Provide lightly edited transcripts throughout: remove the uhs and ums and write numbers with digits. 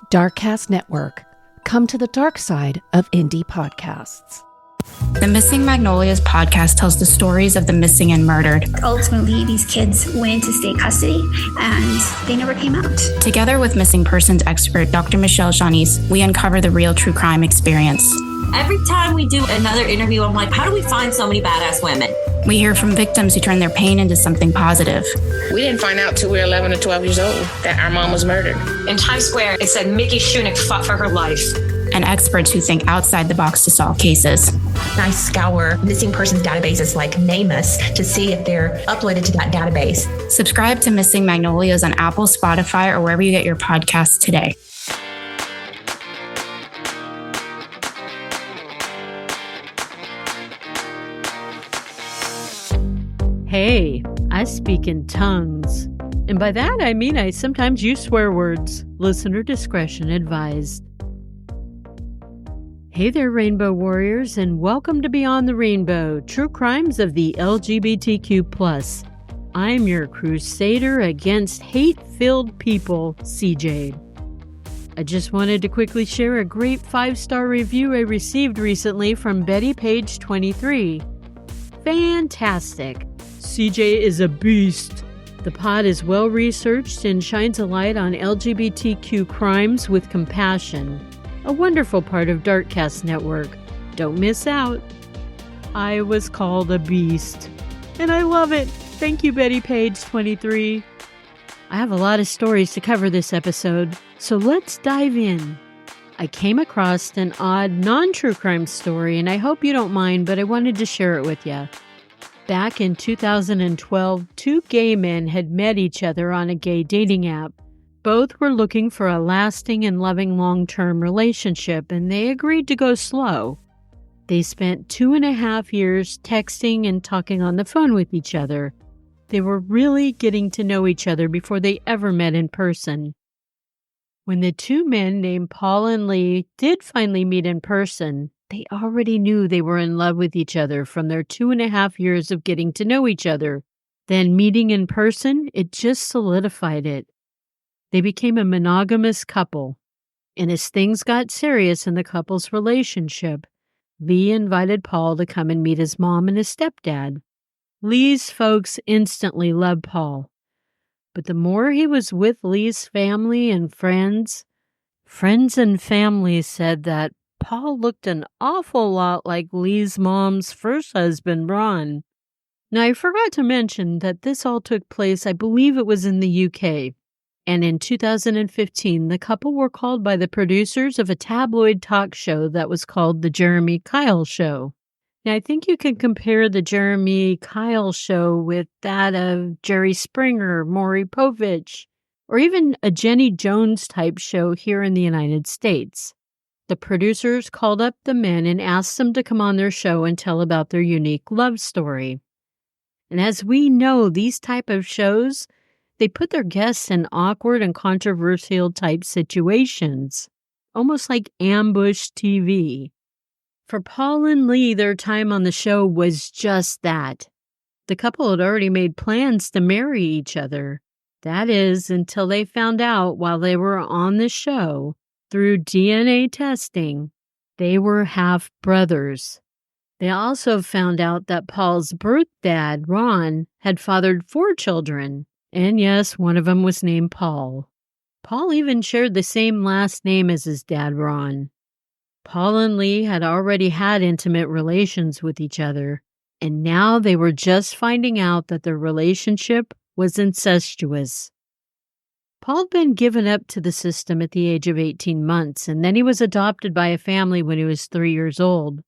Darkcast Network. Come to the dark side of indie podcasts. The Missing Magnolias podcast tells the stories of the missing and murdered. Ultimately, these kids went into state custody and they never came out. Together with missing persons expert Dr. Michelle Janice, we uncover the real true crime experience. Every time we do another interview, I'm like, how do we find so many badass women? We hear from victims who turn their pain into something positive. We didn't find out till we were 11 or 12 years old that our mom was murdered. In Times Square, it said Mickey Shunick fought for her life. And experts who think outside the box to solve cases. I scour missing persons databases like NAMUS to see if they're uploaded to that database. Subscribe to Missing Magnolias on Apple, Spotify, or wherever you get your podcasts today. Hey, I speak in tongues. And by that, I mean I sometimes use swear words. Listener discretion advised. Hey there, Rainbow Warriors, and welcome to Beyond the Rainbow, True Crimes of the LGBTQ+. I'm your crusader against hate-filled people, CJ. I just wanted to quickly share a great 5-star review I received recently from Betty Page 23. Fantastic! CJ is a beast. The pod is well-researched and shines a light on LGBTQ crimes with compassion. A wonderful part of Darkcast Network. Don't miss out. I was called a beast. And I love it. Thank you, Betty Page 23. I have a lot of stories to cover this episode, so let's dive in. I came across an odd non-true crime story, and I hope you don't mind, but I wanted to share it with you. Back in 2012, two gay men had met each other on a gay dating app. Both were looking for a lasting and loving long-term relationship, and they agreed to go slow. They spent 2.5 years texting and talking on the phone with each other. They were really getting to know each other before they ever met in person. When the two men named Paul and Lee did finally meet in person, they already knew they were in love with each other from their 2.5 years of getting to know each other. Then meeting in person, it just solidified it. They became a monogamous couple. And as things got serious in the couple's relationship, Lee invited Paul to come and meet his mom and his stepdad. Lee's folks instantly loved Paul. But the more he was with Lee's family and friends and family said that Paul looked an awful lot like Lee's mom's first husband, Ron. Now, I forgot to mention that this all took place, I believe it was in the UK. And in 2015, the couple were called by the producers of a tabloid talk show that was called The Jeremy Kyle Show. Now, I think you can compare The Jeremy Kyle Show with that of Jerry Springer, Maury Povich, or even a Jenny Jones type show here in the United States. The producers called up the men and asked them to come on their show and tell about their unique love story. And as we know, these type of shows, they put their guests in awkward and controversial type situations, almost like ambush TV. For Paul and Lee, their time on the show was just that. The couple had already made plans to marry each other. That is, until they found out while they were on the show, through DNA testing, they were half-brothers. They also found out that Paul's birth dad, Ron, had fathered 4 children. And yes, one of them was named Paul. Paul even shared the same last name as his dad, Ron. Paul and Lee had already had intimate relations with each other, and now they were just finding out that their relationship was incestuous. Paul had been given up to the system at the age of 18 months, and then he was adopted by a family when he was 3 years old.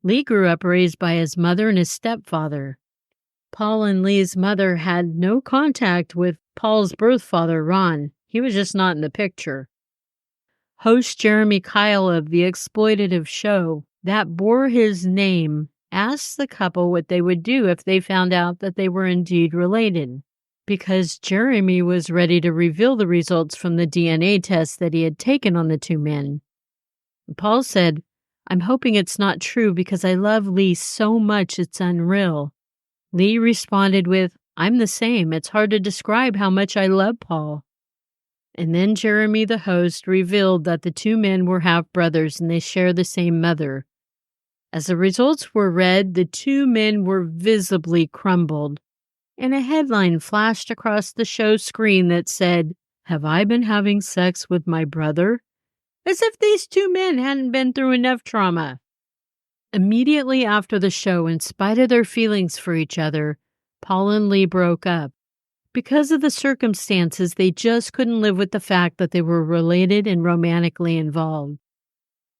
Lee grew up raised by his mother and his stepfather. Paul and Lee's mother had no contact with Paul's birth father, Ron. He was just not in the picture. Host Jeremy Kyle of the exploitative show that bore his name asked the couple what they would do if they found out that they were indeed related, because Jeremy was ready to reveal the results from the DNA test that he had taken on the two men. Paul said, "I'm hoping it's not true because I love Lee so much it's unreal." Lee responded with, "I'm the same. It's hard to describe how much I love Paul." And then Jeremy, the host, revealed that the two men were half-brothers and they share the same mother. As the results were read, the two men were visibly crumbled, and a headline flashed across the show screen that said, "Have I been having sex with my brother?" As if these two men hadn't been through enough trauma. Immediately after the show, in spite of their feelings for each other, Paul and Lee broke up. Because of the circumstances, they just couldn't live with the fact that they were related and romantically involved.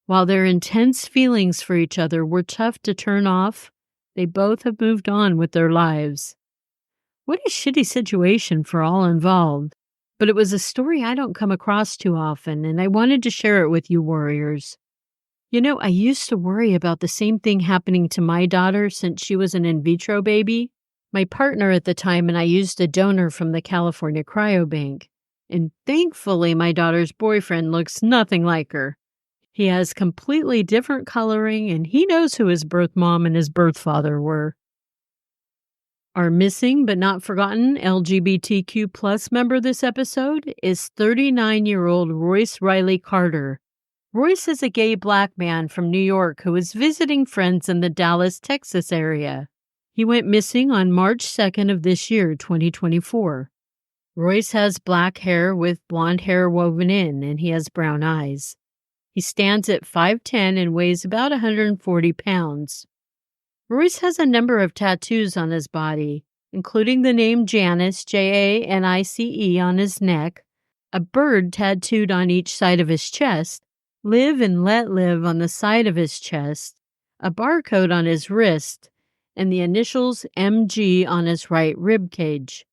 While their intense feelings for each other were tough to turn off, they both have moved on with their lives. What a shitty situation for all involved. But it was a story I don't come across too often, and I wanted to share it with you warriors. You know, I used to worry about the same thing happening to my daughter since she was an in vitro baby. My partner at the time and I used a donor from the California Cryobank. And thankfully, my daughter's boyfriend looks nothing like her. He has completely different coloring, and he knows who his birth mom and his birth father were. Our missing but not forgotten LGBTQ plus member this episode is 39-year-old Royce Riley Carter. Royce is a gay black man from New York who is visiting friends in the Dallas, Texas area. He went missing on March 2nd of this year, 2024. Royce has black hair with blonde hair woven in, and he has brown eyes. He stands at 5'10" and weighs about 140 pounds. Royce has a number of tattoos on his body, including the name Janice, Janice, on his neck, a bird tattooed on each side of his chest, Live and Let Live on the side of his chest, a barcode on his wrist, and the initials MG on his right rib cage.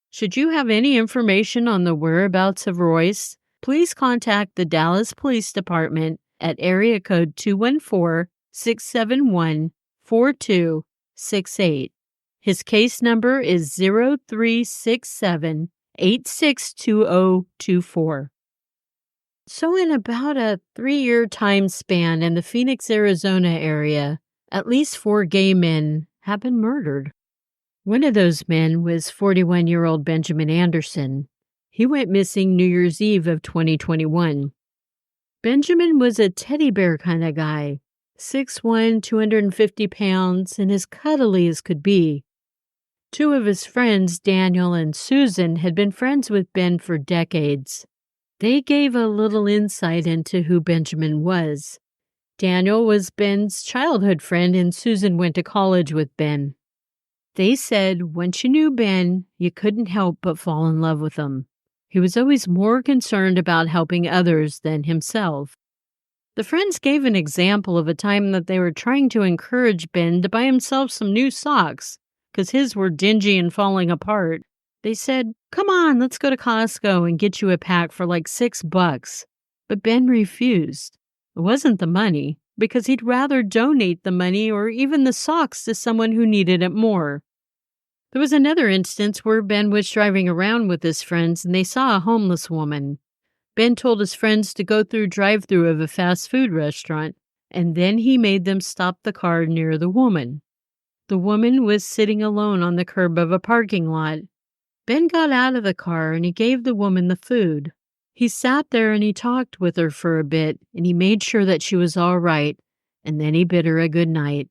Should you have any information on the whereabouts of Royce, please contact the Dallas Police Department at area code 214-671-4268. His case number is 0367-862024. So in about a 3-year time span in the Phoenix, Arizona area, at least 4 gay men have been murdered. One of those men was 41-year-old Benjamin Anderson. He went missing New Year's Eve of 2021. Benjamin was a teddy bear kind of guy, 6'1", 250 pounds, and as cuddly as could be. 2 of his friends, Daniel and Susan, had been friends with Ben for decades. They gave a little insight into who Benjamin was. Daniel was Ben's childhood friend, and Susan went to college with Ben. They said once you knew Ben, you couldn't help but fall in love with him. He was always more concerned about helping others than himself. The friends gave an example of a time that they were trying to encourage Ben to buy himself some new socks because his were dingy and falling apart. They said, "Come on, let's go to Costco and get you a pack for like $6. But Ben refused. It wasn't the money, because he'd rather donate the money or even the socks to someone who needed it more. There was another instance where Ben was driving around with his friends and they saw a homeless woman. Ben told his friends to go through drive-thru of a fast food restaurant, and then he made them stop the car near the woman. The woman was sitting alone on the curb of a parking lot. Ben got out of the car and he gave the woman the food. He sat there and he talked with her for a bit, and he made sure that she was all right, and then he bid her a good night.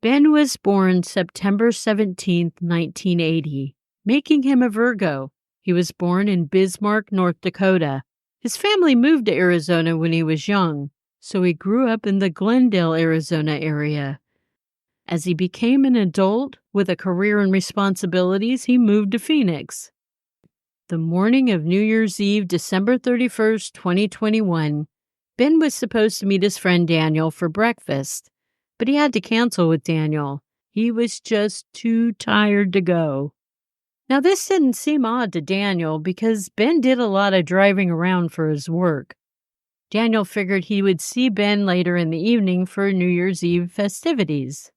Ben was born September 17, 1980, making him a Virgo. He was born in Bismarck, North Dakota. His family moved to Arizona when he was young, so he grew up in the Glendale, Arizona area. As he became an adult with a career and responsibilities, he moved to Phoenix. The morning of New Year's Eve, December 31st, 2021, Ben was supposed to meet his friend Daniel for breakfast, but he had to cancel with Daniel. He was just too tired to go. Now, this didn't seem odd to Daniel because Ben did a lot of driving around for his work. Daniel figured he would see Ben later in the evening for New Year's Eve festivities.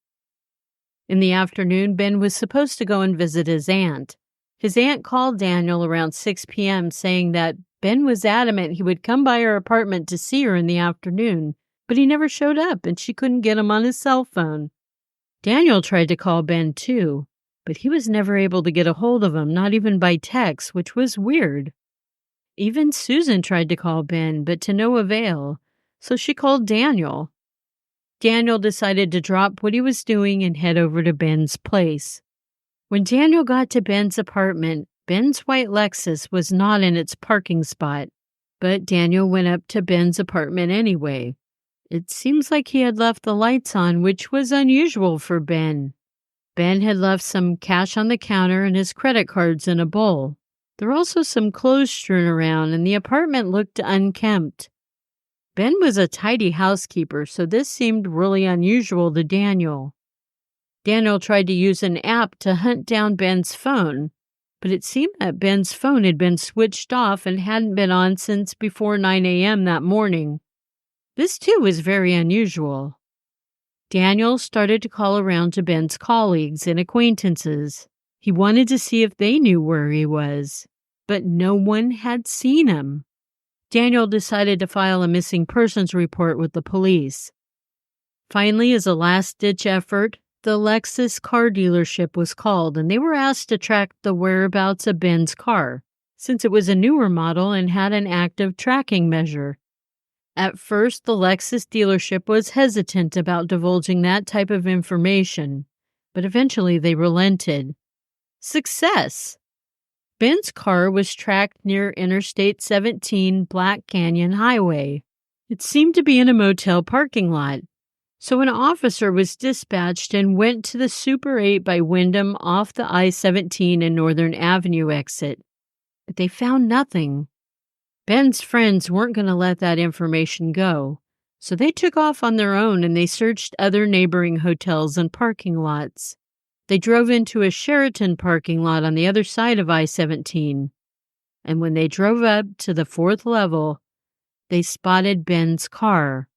In the afternoon, Ben was supposed to go and visit his aunt. His aunt called Daniel around 6 p.m. saying that Ben was adamant he would come by her apartment to see her in the afternoon, but he never showed up and she couldn't get him on his cell phone. Daniel tried to call Ben too, but he was never able to get a hold of him, not even by text, which was weird. Even Susan tried to call Ben, but to no avail, so she called Daniel. Daniel decided to drop what he was doing and head over to Ben's place. When Daniel got to Ben's apartment, Ben's white Lexus was not in its parking spot, but Daniel went up to Ben's apartment anyway. It seems like he had left the lights on, which was unusual for Ben. Ben had left some cash on the counter and his credit cards in a bowl. There were also some clothes strewn around, and the apartment looked unkempt. Ben was a tidy housekeeper, so this seemed really unusual to Daniel. Daniel tried to use an app to hunt down Ben's phone, but it seemed that Ben's phone had been switched off and hadn't been on since before 9 a.m. that morning. This, too, was very unusual. Daniel started to call around to Ben's colleagues and acquaintances. He wanted to see if they knew where he was, but no one had seen him. Daniel decided to file a missing persons report with the police. Finally, as a last-ditch effort, the Lexus car dealership was called, and they were asked to track the whereabouts of Ben's car, since it was a newer model and had an active tracking measure. At first, the Lexus dealership was hesitant about divulging that type of information, but eventually they relented. Success! Ben's car was tracked near Interstate 17 Black Canyon Highway. It seemed to be in a motel parking lot, so an officer was dispatched and went to the Super 8 by Wyndham off the I-17 and Northern Avenue exit. But they found nothing. Ben's friends weren't going to let that information go, so they took off on their own and they searched other neighboring hotels and parking lots. They drove into a Sheraton parking lot on the other side of I-17, and when they drove up to the 4th level, they spotted Ben's car.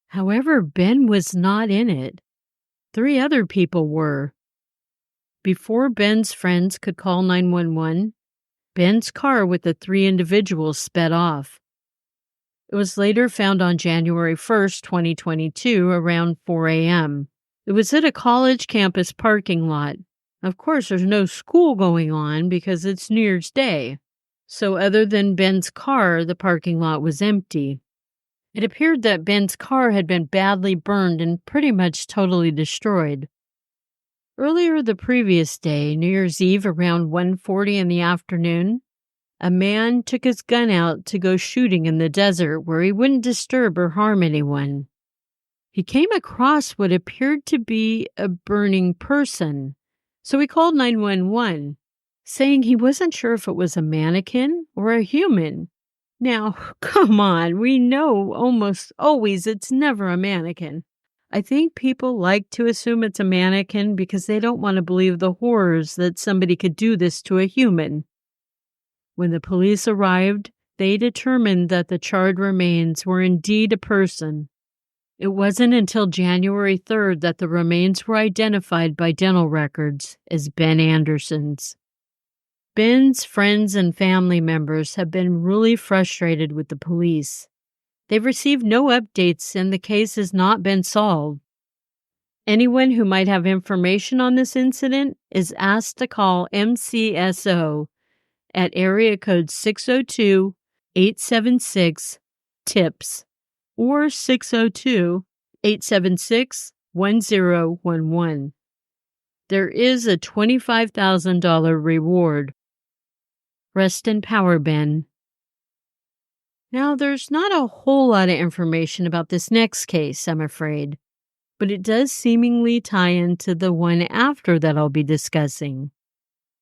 However, Ben was not in it. 3 other people were. Before Ben's friends could call 911, Ben's car with the 3 individuals sped off. It was later found on January 1st, 2022, around 4 a.m. It was at a college campus parking lot. Of course, there's no school going on because it's New Year's Day. So other than Ben's car, the parking lot was empty. It appeared that Ben's car had been badly burned and pretty much totally destroyed. Earlier the previous day, New Year's Eve, around 1:40 in the afternoon, a man took his gun out to go shooting in the desert where he wouldn't disturb or harm anyone. He came across what appeared to be a burning person, so he called 911, saying he wasn't sure if it was a mannequin or a human. Now, come on, we know almost always it's never a mannequin. I think people like to assume it's a mannequin because they don't want to believe the horrors that somebody could do this to a human. When the police arrived, they determined that the charred remains were indeed a person. It wasn't until January 3rd that the remains were identified by dental records as Ben Anderson's. Ben's friends and family members have been really frustrated with the police. They've received no updates and the case has not been solved. Anyone who might have information on this incident is asked to call MCSO at area code 602-876-TIPS or 602-876-1011. There is a $25,000 reward. Rest in power, Ben. Now, there's not a whole lot of information about this next case, I'm afraid, but it does seemingly tie into the one after that I'll be discussing.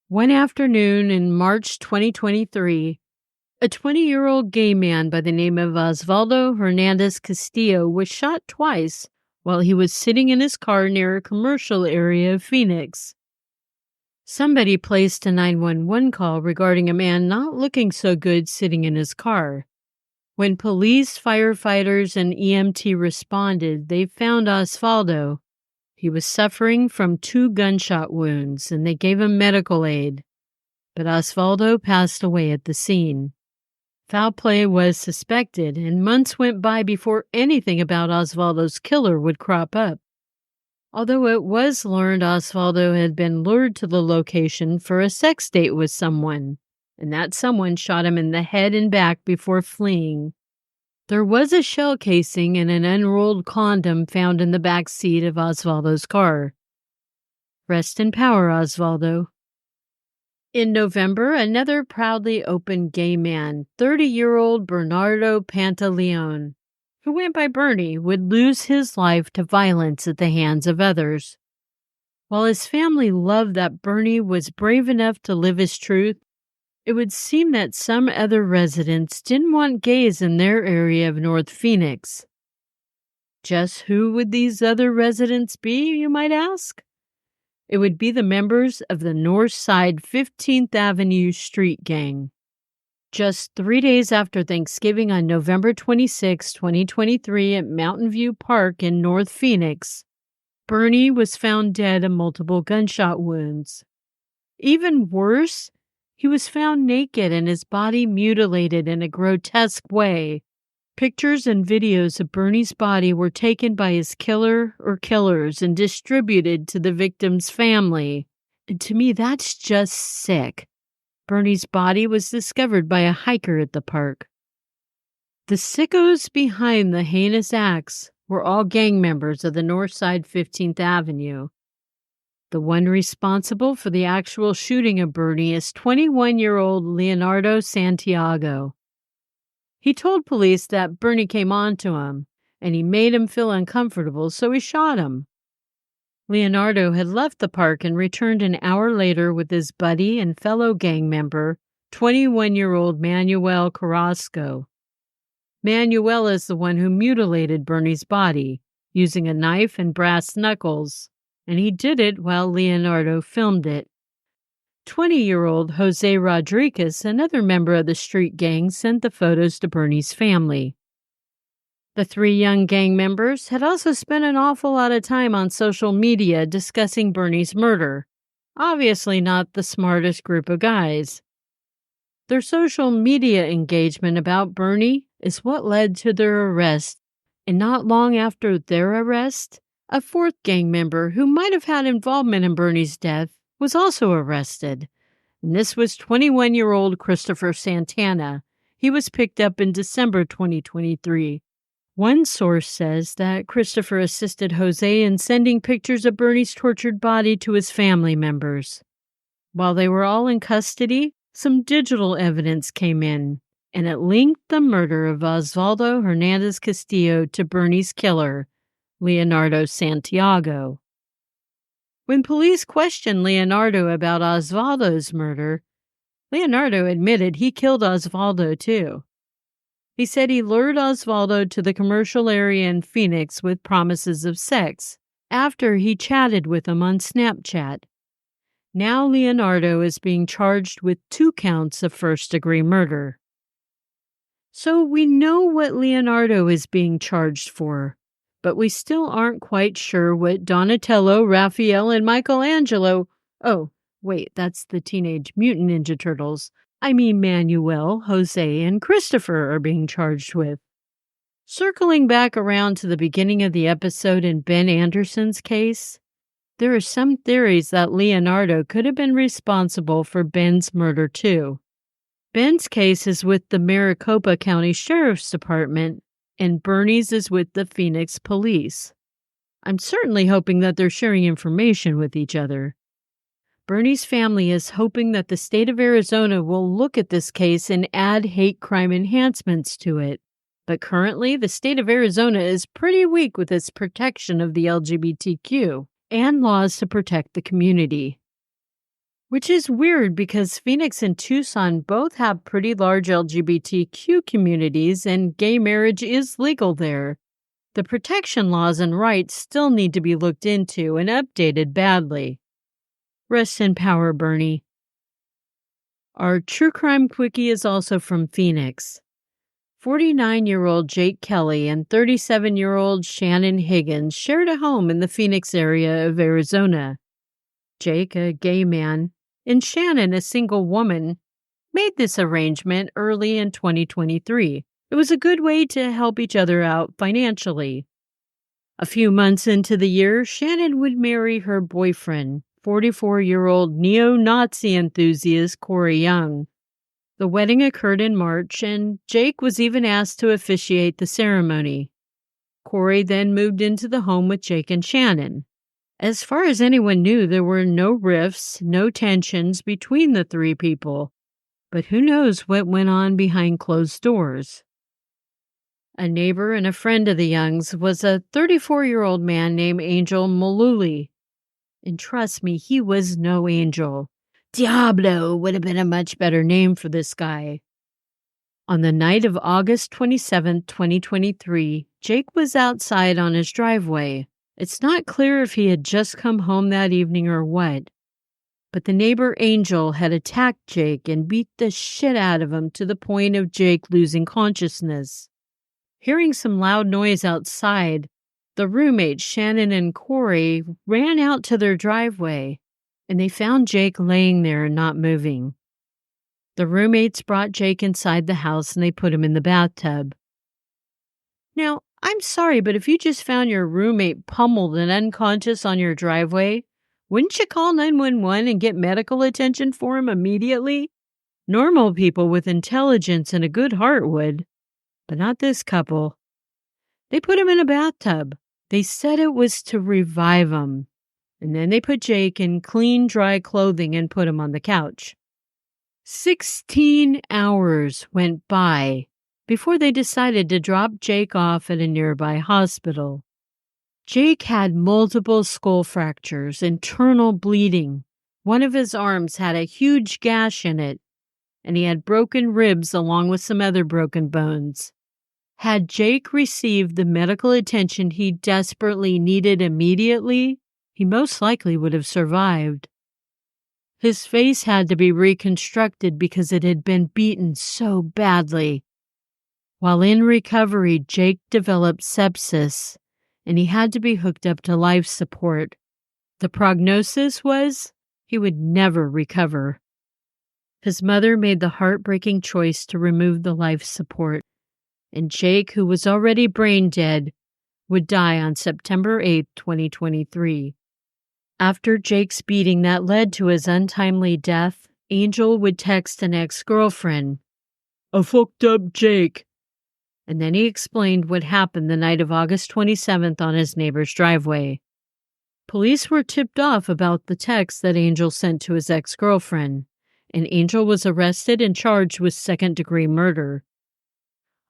One afternoon in March 2023, a 20-year-old gay man by the name of Osvaldo Hernandez Castillo was shot twice while he was sitting in his car near a commercial area of Phoenix. Somebody placed a 911 call regarding a man not looking so good sitting in his car. When police, firefighters, and EMT responded, they found Osvaldo. He was suffering from 2 gunshot wounds, and they gave him medical aid. But Osvaldo passed away at the scene. Foul play was suspected, and months went by before anything about Osvaldo's killer would crop up. Although it was learned Osvaldo had been lured to the location for a sex date with someone. and that someone shot him in the head and back before fleeing. There was a shell casing and an unrolled condom found in the back seat of Osvaldo's car. Rest in power, Osvaldo. In November, another proudly open gay man, 30-year-old Bernardo Pantaleon, who went by Bernie, would lose his life to violence at the hands of others. While his family loved that Bernie was brave enough to live his truth, it would seem that some other residents didn't want gays in their area of North Phoenix. Just who would these other residents be, you might ask? It would be the members of the Northside 15th Avenue street gang. Just 3 days after Thanksgiving on November 26, 2023 at Mountain View Park in North Phoenix, Bernie was found dead of multiple gunshot wounds. Even worse, he was found naked and his body mutilated in a grotesque way. Pictures and videos of Bernie's body were taken by his killer or killers and distributed to the victim's family. And to me, that's just sick. Bernie's body was discovered by a hiker at the park. The sickos behind the heinous acts were all gang members of the Northside 15th Avenue. The one responsible for the actual shooting of Bernie is 21-year-old Leonardo Santiago. He told police that Bernie came on to him, and he made him feel uncomfortable, so he shot him. Leonardo had left the park and returned an hour later with his buddy and fellow gang member, 21-year-old Manuel Carrasco. Manuel is the one who mutilated Bernie's body, using a knife and brass knuckles, and he did it while Leonardo filmed it. 20-year-old Jose Rodriguez, another member of the street gang, sent the photos to Bernie's family. The three young gang members had also spent an awful lot of time on social media discussing Bernie's murder. Obviously not the smartest group of guys. Their social media engagement about Bernie is what led to their arrest, and not long after their arrest, a fourth gang member who might have had involvement in Bernie's death was also arrested. And this was 21-year-old Christopher Santana. He was picked up in December 2023. One source says that Christopher assisted Jose in sending pictures of Bernie's tortured body to his family members. While they were all in custody, some digital evidence came in, and it linked the murder of Osvaldo Hernandez Castillo to Bernie's killer, Leonardo Santiago. When police questioned Leonardo about Osvaldo's murder, Leonardo admitted he killed Osvaldo too. He said he lured Osvaldo to the commercial area in Phoenix with promises of sex after he chatted with him on Snapchat. Now Leonardo is being charged with 2 counts of first-degree murder. So we know what Leonardo is being charged for, but we still aren't quite sure what Donatello, Raphael, and Michelangelo— oh, wait, that's the Teenage Mutant Ninja Turtles— I mean Manuel, Jose, and Christopher are being charged with. Circling back around to the beginning of the episode in Ben Anderson's case, there are some theories that Leonardo could have been responsible for Ben's murder too. Ben's case is with the Maricopa County Sheriff's Department, and Bernie's is with the Phoenix Police. I'm certainly hoping that they're sharing information with each other. Bernie's family is hoping that the state of Arizona will look at this case and add hate crime enhancements to it. But currently, the state of Arizona is pretty weak with its protection of the LGBTQ and laws to protect the community. Which is weird because Phoenix and Tucson both have pretty large LGBTQ communities and gay marriage is legal there. The protection laws and rights still need to be looked into and updated badly. Rest in power, Bernie. Our true crime quickie is also from Phoenix. 49-year-old Jake Kelly and 37-year-old Shannon Higgins shared a home in the Phoenix area of Arizona. Jake, a gay man, and Shannon, a single woman, made this arrangement early in 2023. It was a good way to help each other out financially. A few months into the year, Shannon would marry her boyfriend, 44-year-old neo-Nazi enthusiast Corey Young. The wedding occurred in March, and Jake was even asked to officiate the ceremony. Corey then moved into the home with Jake and Shannon. As far as anyone knew, there were no rifts, no tensions between the three people. But who knows what went on behind closed doors? A neighbor and a friend of the Youngs was a 34-year-old man named Angel Maluli. And trust me, he was no angel. Diablo would have been a much better name for this guy. On the night of August 27, 2023, Jake was outside on his driveway. It's not clear if he had just come home that evening or what, but the neighbor Angel had attacked Jake and beat the shit out of him to the point of Jake losing consciousness. Hearing some loud noise outside, the roommates Shannon and Corey ran out to their driveway, and they found Jake laying there and not moving. The roommates brought Jake inside the house and they put him in the bathtub. Now, I'm sorry, but if you just found your roommate pummeled and unconscious on your driveway, wouldn't you call 911 and get medical attention for him immediately? Normal people with intelligence and a good heart would, but not this couple. They put him in a bathtub. They said it was to revive him. And then they put Jake in clean, dry clothing and put him on the couch. 16 hours went by before they decided to drop Jake off at a nearby hospital. Jake had multiple skull fractures, internal bleeding. One of his arms had a huge gash in it, and he had broken ribs along with some other broken bones. Had Jake received the medical attention he desperately needed immediately, he most likely would have survived. His face had to be reconstructed because it had been beaten so badly. While in recovery, Jake developed sepsis, and he had to be hooked up to life support. The prognosis was he would never recover. His mother made the heartbreaking choice to remove the life support, and Jake, who was already brain dead, would die on September 8, 2023. After Jake's beating that led to his untimely death, Angel would text an ex-girlfriend, "I fucked up Jake." And then he explained what happened the night of August 27th on his neighbor's driveway. Police were tipped off about the text that Angel sent to his ex-girlfriend, and Angel was arrested and charged with second-degree murder.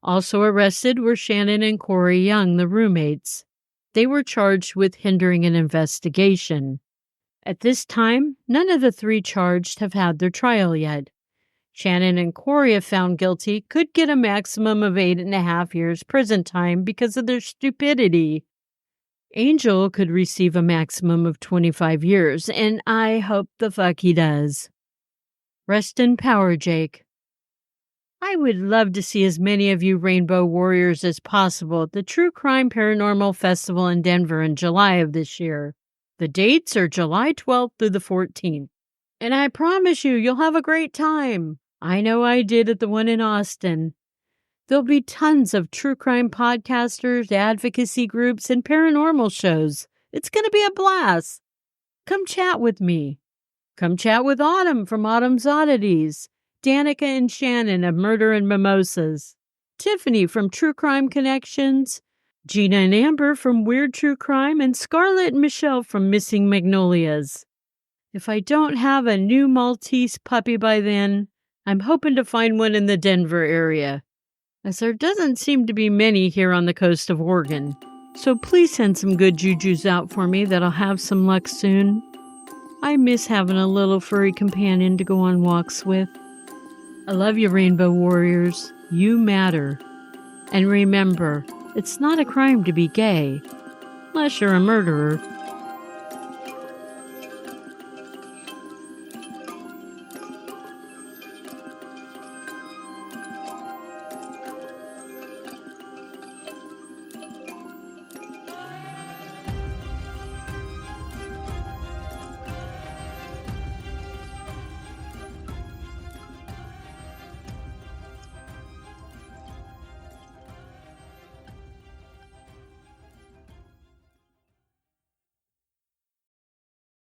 Also arrested were Shannon and Corey Young, the roommates. They were charged with hindering an investigation. At this time, none of the three charged have had their trial yet. Shannon and Corey, if found guilty, could get a maximum of 8.5 years prison time because of their stupidity. Angel could receive a maximum of 25 years, and I hope the fuck he does. Rest in power, Jake. I would love to see as many of you Rainbow Warriors as possible at the True Crime Paranormal Festival in Denver in July of this year. The dates are July 12th through the 14th. And I promise you'll have a great time. I know I did at the one in Austin. There'll be tons of true crime podcasters, advocacy groups, and paranormal shows. It's going to be a blast. Come chat with me. Come chat with Autumn from Autumn's Oddities, Danica and Shannon of Murder and Mimosas, Tiffany from True Crime Connections, Gina and Amber from Weird True Crime, and Scarlett and Michelle from Missing Magnolias. If I don't have a new Maltese puppy by then, I'm hoping to find one in the Denver area, as there doesn't seem to be many here on the coast of Oregon. So please send some good jujus out for me that I'll have some luck soon. I miss having a little furry companion to go on walks with. I love you, Rainbow Warriors. You matter. And remember, it's not a crime to be gay, unless you're a murderer.